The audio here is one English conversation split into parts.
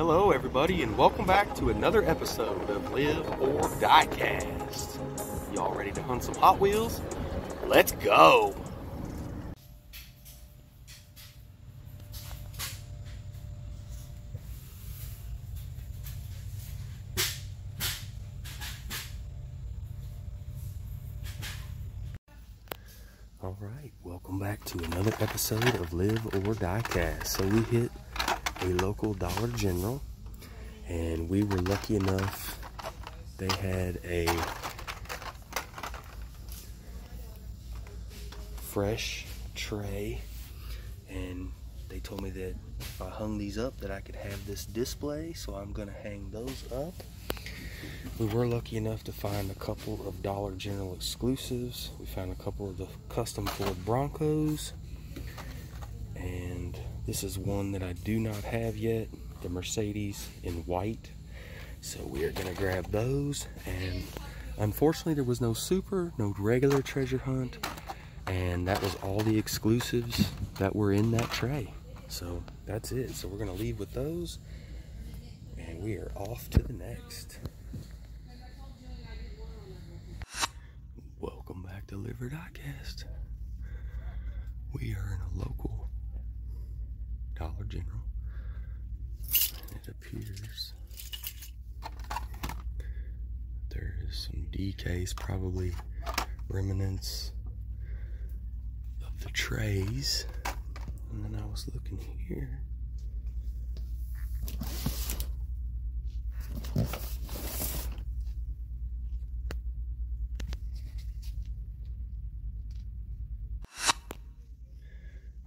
Hello everybody and welcome back to another episode of Live or Diecast. Y'all ready to hunt some Hot Wheels? Let's go! Alright, welcome back to another episode of Live or Diecast. So we hit a local Dollar General and we were lucky enough they had a fresh tray, and they told me that if I hung these up that I could have this display, so I'm gonna hang those up. We were lucky enough to find a couple of Dollar General exclusives. We found a couple of the custom Ford Broncos, and this is one that I do not have yet, the Mercedes in white. So we are gonna grab those, and unfortunately there was no super, no regular treasure hunt, and that was all the exclusives that were in that tray. So that's it. So we're gonna leave with those, and we are off to the next. Welcome back to Live or Diecast. We are in a local Dollar General, and it appears there is some Diecast, probably remnants of the trays. And then I was looking here.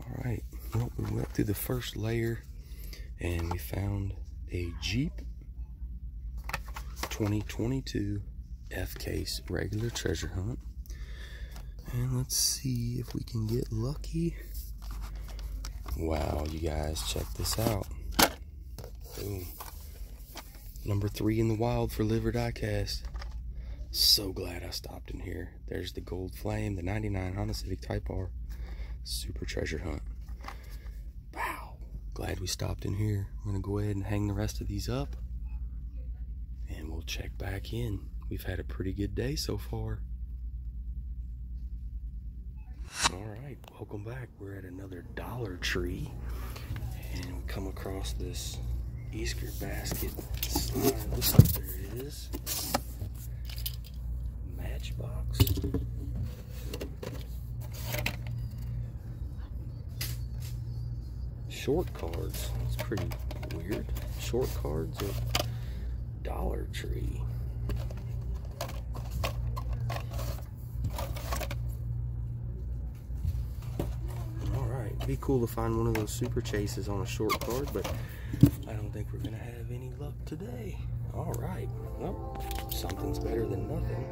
Alright, well, we went through the first layer and we found a Jeep 2022 F-Case regular treasure hunt. And let's see if we can get lucky. Wow, you guys, check this out. Boom. Number 3 in the wild for Live or Diecast. So glad I stopped in here. There's the Gold Flame, the 99 Honda Civic Type R Super Treasure Hunt. Wow, glad we stopped in here. I'm gonna go ahead and hang the rest of these up, and we'll check back in. We've had a pretty good day so far. Alright, welcome back. We're at another Dollar Tree, and we come across this Easter basket slide. Looks like there it is. Matchbox. Short cards. It's pretty weird. Short cards at Dollar Tree. It'd be cool to find one of those super chases on a short card, but I don't think we're gonna have any luck today. All right, well, something's better than nothing.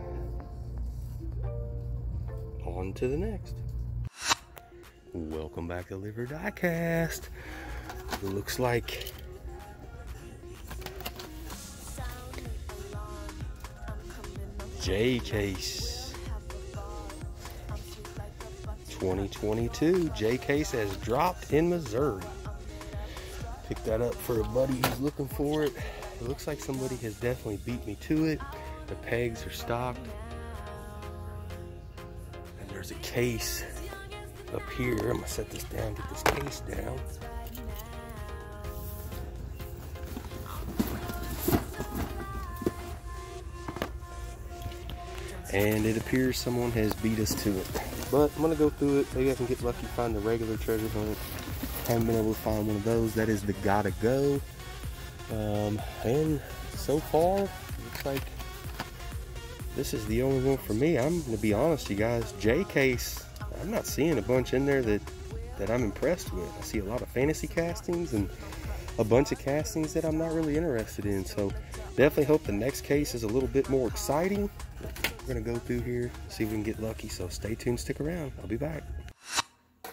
On to the next. Welcome back to Live or Diecast. It looks like J-Case 2022 J-Case has dropped in Missouri. Picked that up for a buddy who's looking for it. It looks like somebody has definitely beat me to it. The pegs are stocked, and there's a case up here. I'm gonna set this down, get this case down. And it appears someone has beat us to it. But I'm gonna go through it. Maybe I can get lucky, find the regular treasure hunt. Haven't been able to find one of those. That is the Gotta Go. And so far, looks like this is the only one for me. I'm gonna be honest, you guys. J-Case, I'm not seeing a bunch in there that I'm impressed with. I see a lot of fantasy castings and a bunch of castings that I'm not really interested in. So definitely hope the next case is a little bit more exciting. We're gonna go through here, see if we can get lucky, so stay tuned, stick around. I'll be back.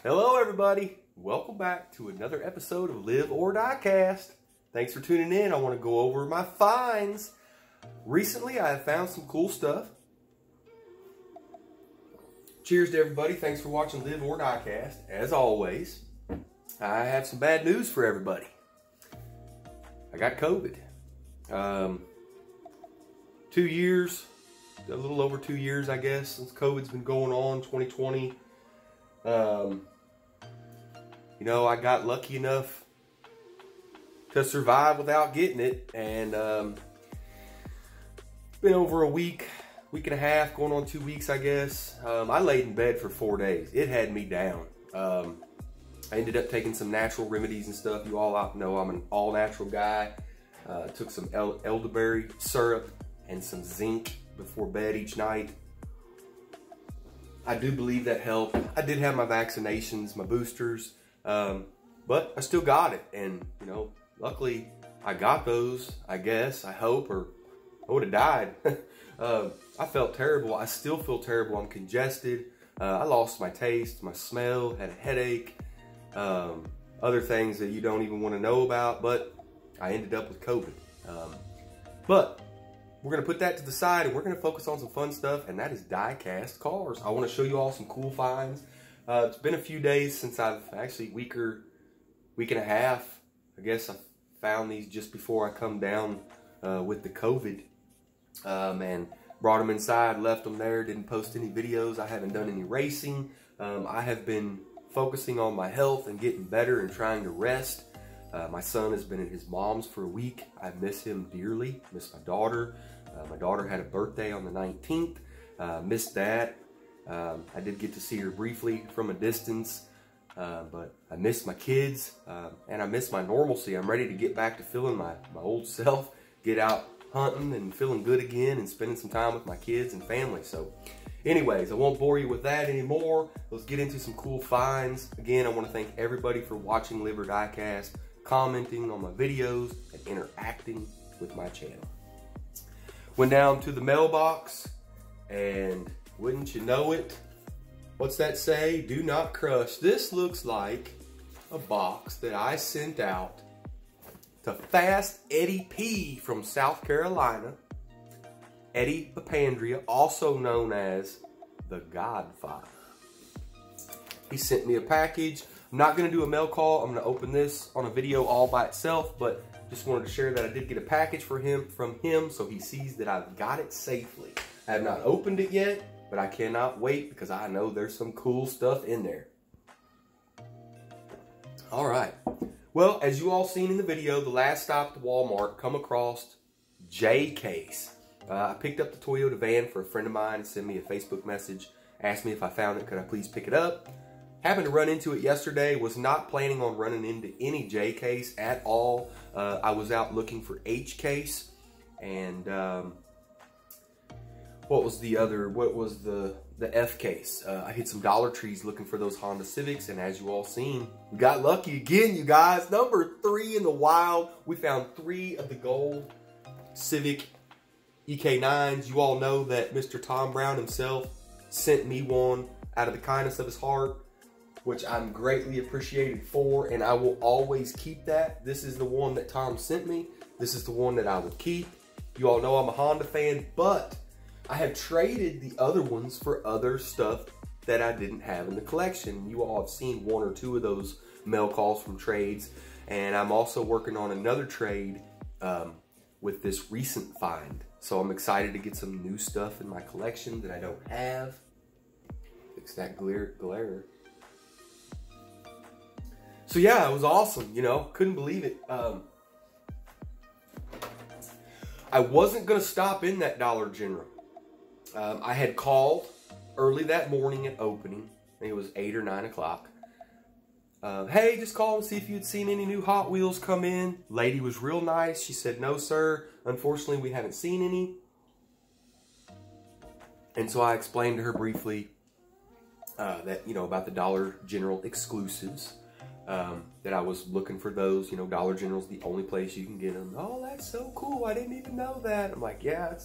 Hello everybody, welcome back to another episode of Live or Diecast. Thanks for tuning in. I want to go over my finds. Recently I have found some cool stuff. Cheers to everybody. Thanks for watching Live or Diecast. As always, I have some bad news for everybody. I I got COVID. 2 years, a little over 2 years, I guess, since COVID's been going on, 2020. You know, I got lucky enough to survive without getting it, and it's been over a week and a half, going on 2 weeks, I guess. I laid in bed for 4 days. It had me down. I ended up taking some natural remedies and stuff. You all know I'm an all-natural guy. Took some elderberry syrup and some zinc before bed each night. I do believe that helped. I did have my vaccinations, my boosters, but I still got it. And, you know, luckily I got those, I guess, I hope, or I would have died. I felt terrible. I still feel terrible. I'm congested. I lost my taste, my smell, had a headache, other things that you don't even want to know about, but I ended up with COVID. But we're going to put that to the side, and we're going to focus on some fun stuff, and that is die-cast cars. I want to show you all some cool finds. It's been a few days since I've actually, week and a half, I guess I found these just before I come down with the COVID, and brought them inside, left them there, didn't post any videos. I haven't done any racing. I have been focusing on my health and getting better and trying to rest. My son has been at his mom's for a week. I miss him dearly, miss my daughter. My daughter had a birthday on the 19th, missed that. I did get to see her briefly from a distance, but I miss my kids, and I miss my normalcy. I'm ready to get back to feeling my old self, get out hunting and feeling good again and spending some time with my kids and family. So anyways, I won't bore you with that anymore. Let's get into some cool finds. Again, I want to thank everybody for watching Live or Diecast, commenting on my videos, and interacting with my channel. Went down to the mailbox, and wouldn't you know it, what's that say? Do not crush. This looks like a box that I sent out to Fast Eddie P from South Carolina. Eddie Papandrea, also known as the Godfather. He sent me a package. I'm not going to do a mail call. I'm going to open this on a video all by itself, but just wanted to share that I did get a package from him so he sees that I've got it safely. I have not opened it yet, but I cannot wait because I know there's some cool stuff in there. All right. Well, as you all seen in the video, the last stop to Walmart, come across Diecast. I picked up the Toyota van for a friend of mine, sent me a Facebook message, asked me if I found it, could I please pick it up. Happened to run into it yesterday, was not planning on running into any Diecast at all. I was out looking for H-Case, and what was the F-Case? I hit some Dollar Trees looking for those Honda Civics, and as you all seen, we got lucky again, you guys. Number 3 in the wild. We found 3 of the gold Civic EK9s. You all know that Mr. Tom Brown himself sent me one out of the kindness of his heart, which I'm greatly appreciated for, and I will always keep that. This is the one that Tom sent me. This is the one that I will keep. You all know I'm a Honda fan, but I have traded the other ones for other stuff that I didn't have in the collection. You all have seen 1 or 2 of those mail calls from trades, and I'm also working on another trade with this recent find. So I'm excited to get some new stuff in my collection that I don't have. Fix that glare. So yeah, it was awesome, you know, couldn't believe it. I wasn't gonna stop in that Dollar General. I had called early that morning at opening. I think it was 8 or 9 o'clock. Hey, just call and see if you'd seen any new Hot Wheels come in. Lady was real nice. She said, no, sir. Unfortunately, we haven't seen any. And so I explained to her briefly that, you know, about the Dollar General exclusives. That I was looking for those. You know, Dollar General's the only place you can get them. Oh, that's so cool. I didn't even know that. I'm like, yeah,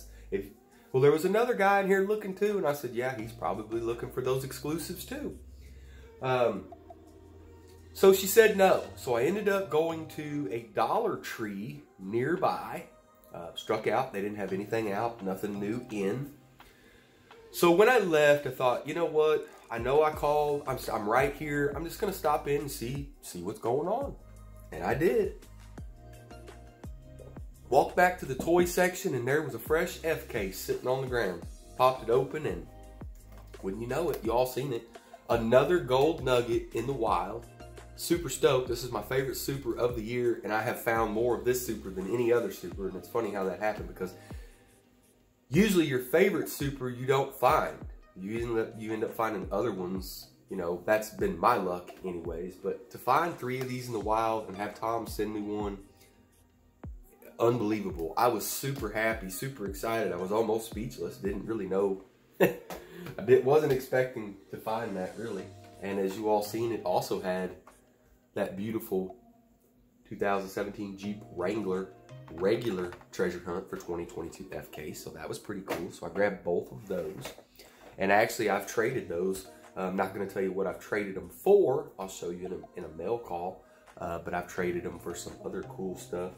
well, there was another guy in here looking too. And I said, yeah, he's probably looking for those exclusives too. So she said no. So I ended up going to a Dollar Tree nearby. Struck out. They didn't have anything out. Nothing new in. So when I left, I thought, you know what? I know I called. I'm right here. I'm just going to stop in and see what's going on. And I did. Walked back to the toy section and there was a fresh F case sitting on the ground. Popped it open and wouldn't you know it, you all seen it. Another gold nugget in the wild. Super stoked. This is my favorite super of the year, and I have found more of this super than any other super, and it's funny how that happened because usually your favorite super you don't find. You end up finding other ones. You know, that's been my luck anyways. But to find 3 of these in the wild and have Tom send me one, unbelievable. I was super happy, super excited. I was almost speechless. Didn't really know. I wasn't expecting to find that really. And as you all seen, it also had that beautiful 2017 Jeep Wrangler regular treasure hunt for 2022 FK. So that was pretty cool. So I grabbed both of those. And actually, I've traded those. I'm not going to tell you what I've traded them for. I'll show you in a mail call. But I've traded them for some other cool stuff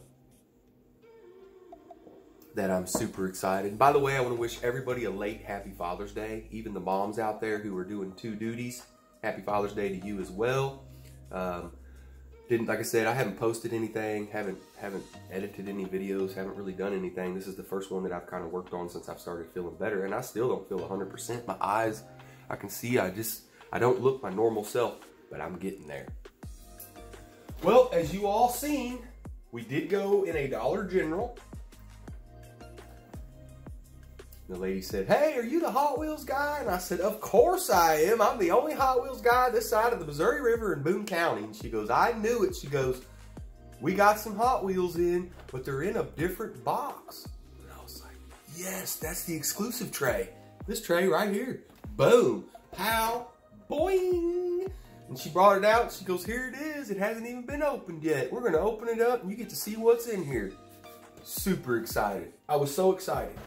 that I'm super excited. By the way, I want to wish everybody a late Happy Father's Day. Even the moms out there who are doing 2 duties. Happy Father's Day to you as well. Like I said, I haven't posted anything, haven't edited any videos, haven't really done anything. This is the first one that I've kind of worked on since I've started feeling better, and I still don't feel 100%. My eyes, I can see, I don't look my normal self, but I'm getting there. Well, as you all seen, we did go in a Dollar General. The lady said, "Hey, are you the Hot Wheels guy?" And I said, "Of course I am. I'm the only Hot Wheels guy this side of the Missouri River in Boone County." And she goes, "I knew it." She goes, "We got some Hot Wheels in, but they're in a different box." And I was like, yes, that's the exclusive tray. This tray right here. Boom. Pow. Boing. And she brought it out. She goes, "Here it is. It hasn't even been opened yet. We're going to open it up and you get to see what's in here." Super excited. I was so excited.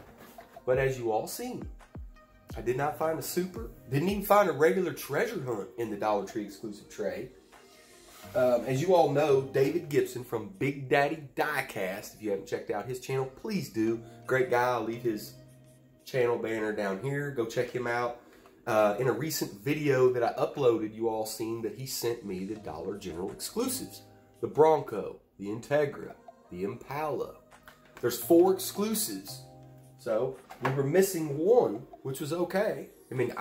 But as you all seen, I did not find a super. Didn't even find a regular treasure hunt in the Dollar Tree exclusive tray. As you all know, David Gibson from Big Daddy Diecast. If you haven't checked out his channel, please do. Great guy. I'll leave his channel banner down here. Go check him out. In a recent video that I uploaded, you all seen that he sent me the Dollar General exclusives. The Bronco, the Integra, the Impala. There's 4 exclusives. So we were missing one, which was okay. I mean,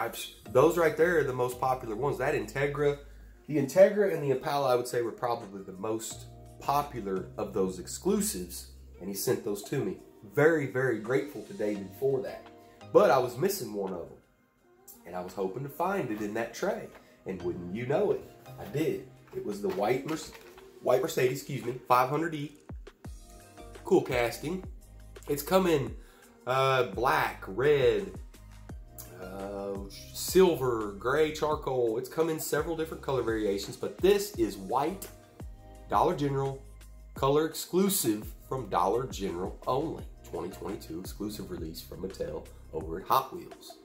those right there are the most popular ones. That Integra, the Integra and the Impala, I would say were probably the most popular of those exclusives. And he sent those to me. Very, very grateful to David for that. But I was missing one of them. And I was hoping to find it in that tray. And wouldn't you know it, I did. It was the white Mercedes, 500E. Cool casting. It's come in black, red, silver, gray, charcoal. It's come in several different color variations, but this is white, Dollar General, color exclusive from Dollar General only. 2022 exclusive release from Mattel over at Hot Wheels.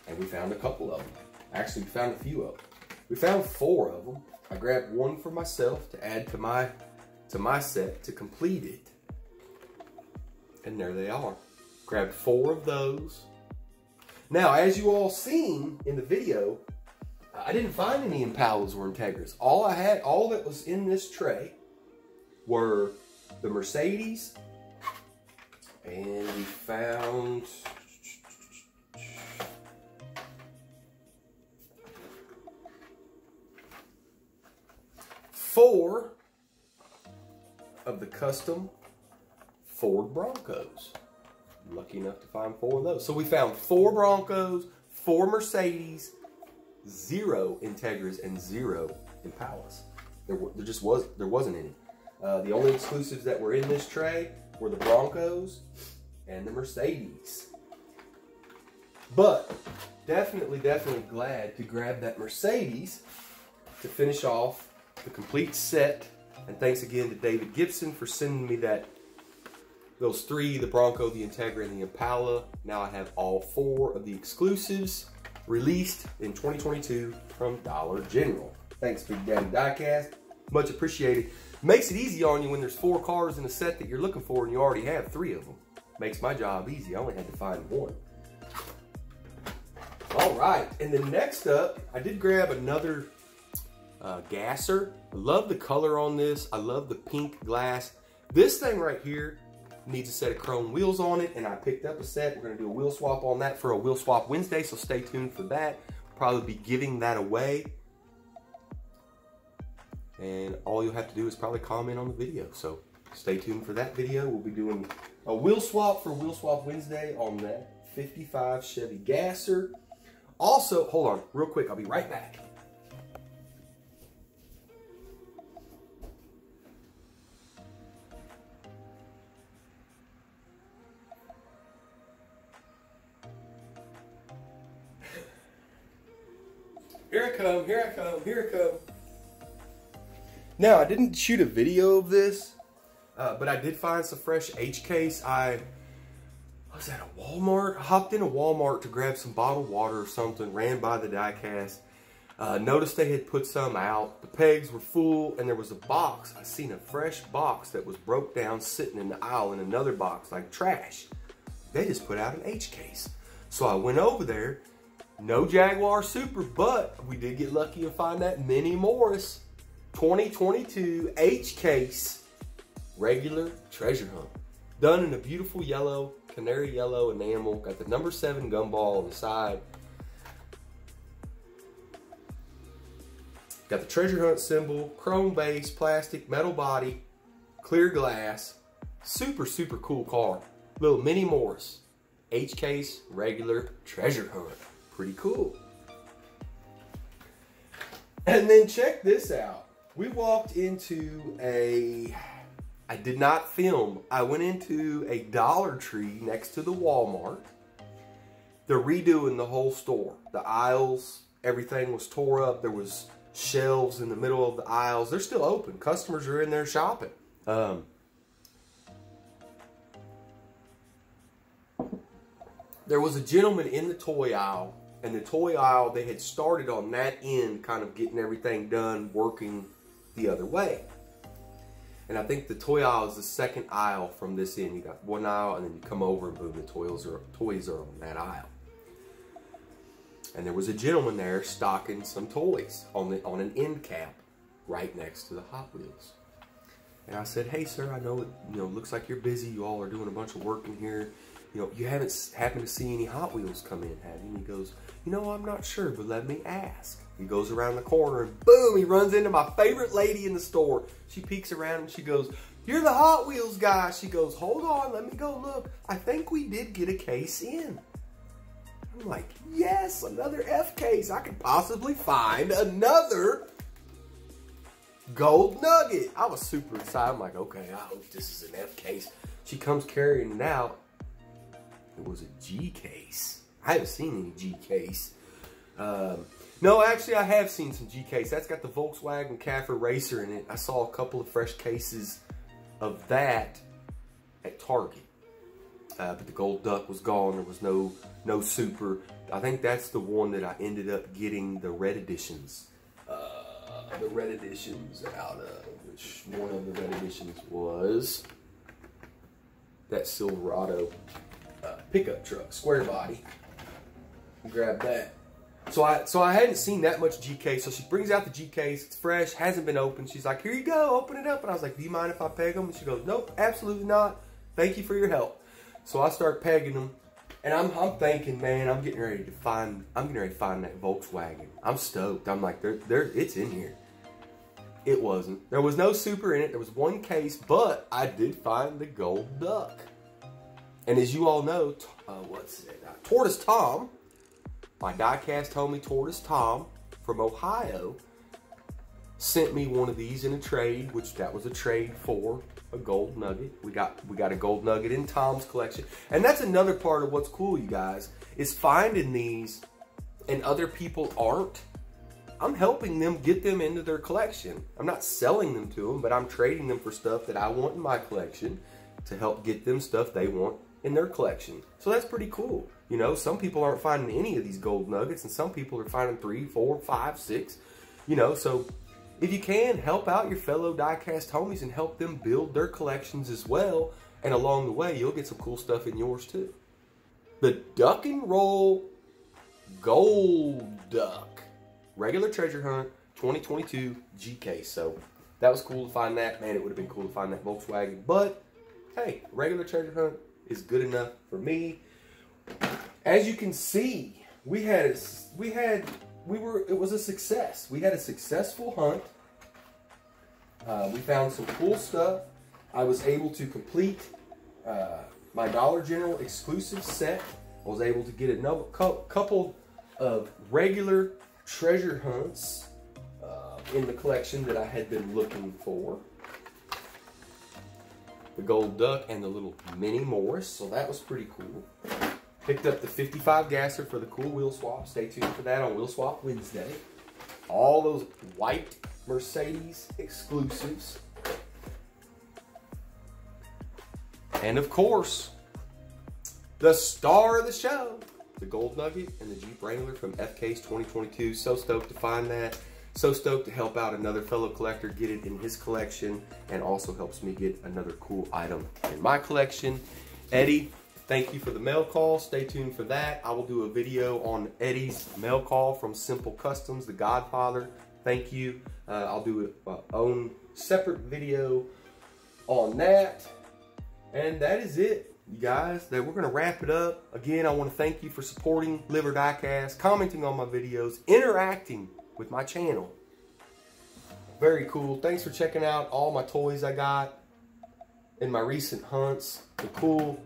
And we found a couple of them. Actually, we found a few of them. We found 4 of them. I grabbed one for myself to add to my set to complete it. And there they are. Grabbed 4 of those. Now, as you all seen in the video, I didn't find any Impalas or Integras. All that was in this tray were the Mercedes, and we found four of the custom Ford Broncos. Lucky enough to find 4 of those. So we found 4 Broncos, 4 Mercedes, 0 Integras, and 0 Impalas. There wasn't any. The only exclusives that were in this tray were the Broncos and the Mercedes. But definitely glad to grab that Mercedes to finish off the complete set. And thanks again to David Gibson for sending me those 3, the Bronco, the Integra, and the Impala. Now I have all 4 of the exclusives released in 2022 from Dollar General. Thanks, Big Daddy Diecast. Much appreciated. Makes it easy on you when there's 4 cars in a set that you're looking for and you already have 3 of them. Makes my job easy. I only had to find 1. All right, and then next up, I did grab another gasser. I love the color on this. I love the pink glass. This thing right here needs a set of chrome wheels on it, and I picked up a set. We're gonna do a wheel swap on that for a Wheel Swap Wednesday, so stay tuned for that. Probably be giving that away. And all you'll have to do is probably comment on the video. So stay tuned for that video. We'll be doing a wheel swap for Wheel Swap Wednesday on that 55 Chevy Gasser. Also, hold on real quick. I'll be right back. Here I come, here I come, here I come. Now, I didn't shoot a video of this, but I did find some fresh H-case. I was at a Walmart. I hopped into Walmart to grab some bottled water or something, ran by the Diecast. Noticed they had put some out. The pegs were full, and there was a box. I seen a fresh box that was broke down sitting in the aisle in another box like trash. They just put out an H-case. So I went over there. No Jaguar Super, but we did get lucky to find that Mini Morris 2022 H-case regular treasure hunt. Done in a beautiful yellow, canary yellow enamel. Got the number 7 gumball on the side. Got the treasure hunt symbol, chrome base, plastic, metal body, clear glass. Super, super cool car. Little Mini Morris H-case regular treasure hunt. Pretty cool. And then check this out. We walked into I did not film. I went into a Dollar Tree next to the Walmart. They're redoing the whole store. The aisles, everything was tore up. There was shelves in the middle of the aisles. They're still open. Customers are in there shopping. There was a gentleman in the toy aisle, and the toy aisle, they had started on that end, kind of getting everything done, working the other way. And I think the toy aisle is the second aisle from this end. You got one aisle, and then you come over, and boom, the toys are on that aisle. And there was a gentleman there stocking some toys on an end cap right next to the Hot Wheels. And I said, "Hey, sir, I know it looks like you're busy. You all are doing a bunch of work in here. You haven't happened to see any Hot Wheels come in, have you?" And he goes, "I'm not sure, but let me ask." He goes around the corner and boom, he runs into my favorite lady in the store. She peeks around and she goes, "You're the Hot Wheels guy." She goes, "Hold on, let me go look. I think we did get a case in." I'm like, yes, another F case. I could possibly find another gold nugget. I was super excited. I'm like, okay, I hope this is an F case. She comes carrying it out. It was a G case. I haven't seen any G case. No, actually, I have seen some G case. That's got the Volkswagen Cafe Racer in it. I saw a couple of fresh cases of that at Target. But the gold duck was gone. There was no super. I think that's the one that I ended up getting the red editions. The red editions out of, which one of the red editions was that Silverado pickup truck, square body. Grab that. So I hadn't seen that much G case. So she brings out the G case. It's fresh, hasn't been opened. She's like, "Here you go, open it up." And I was like, "Do you mind if I peg them?" And she goes, "Nope, absolutely not. Thank you for your help." So I start pegging them, and I'm thinking, man, I'm getting ready to find that Volkswagen. I'm stoked. I'm like, it's in here. It wasn't. There was no super in it. There was one case, but I did find the gold duck. And as you all know, Tortoise Tom, my Diecast homie Tortoise Tom from Ohio, sent me one of these in a trade, which that was a trade for a gold nugget. We got a gold nugget in Tom's collection. And that's another part of what's cool, you guys, is finding these and other people aren't. I'm helping them get them into their collection. I'm not selling them to them, but I'm trading them for stuff that I want in my collection to help get them stuff they want in their collection. So that's pretty cool. Some people aren't finding any of these gold nuggets, and some people are finding 3, 4, 5, 6. So if you can, help out your fellow Diecast homies and help them build their collections as well. And along the way, you'll get some cool stuff in yours too. The Duck and Roll Gold Duck regular treasure hunt 2022 G case. So that was cool to find that. Man, it would have been cool to find that Volkswagen. But, hey, regular treasure hunt is good enough for me. As you can see, it was a success. We had a successful hunt. We found some cool stuff. I was able to complete my Dollar General exclusive set. I was able to get another couple of regular treasure hunts in the collection that I had been looking for. The gold duck and the little mini Morris, so that was pretty cool. Picked up the 55 gasser for the cool wheel swap. Stay tuned for that on Wheel Swap Wednesday. All those white Mercedes exclusives. And of course, the star of the show, the Gold Nugget and the Jeep Wrangler from FK's 2022. So stoked to find that. So stoked to help out another fellow collector get it in his collection, and also helps me get another cool item in my collection. Eddie, thank you for the mail call. Stay tuned for that. I will do a video on Eddie's mail call from Simple Customs, the Godfather. Thank you. I'll do my own separate video on that. And that is it, you guys. We're going to wrap it up. Again, I want to thank you for supporting Live or Diecast, commenting on my videos, interacting with my channel. Very cool. Thanks for checking out all my toys I got in my recent hunts. The cool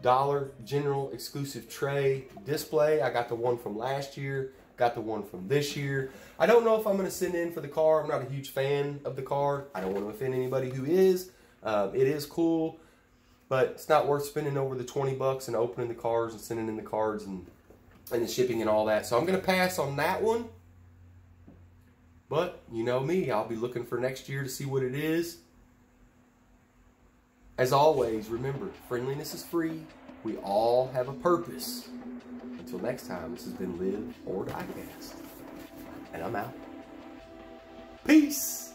Dollar General exclusive tray display. I got the one from last year, got the one from this year. I don't know if I'm going to send in for the car. I'm not a huge fan of the car. I don't want to offend anybody who is. It is cool, but it's not worth spending over the 20 bucks and opening the cards and sending in the cards and the shipping and all that. So I'm going to pass on that one. But you know me, I'll be looking for next year to see what it is. As always, remember, friendliness is free. We all have a purpose. Until next time, this has been Live or Diecast. And I'm out. Peace!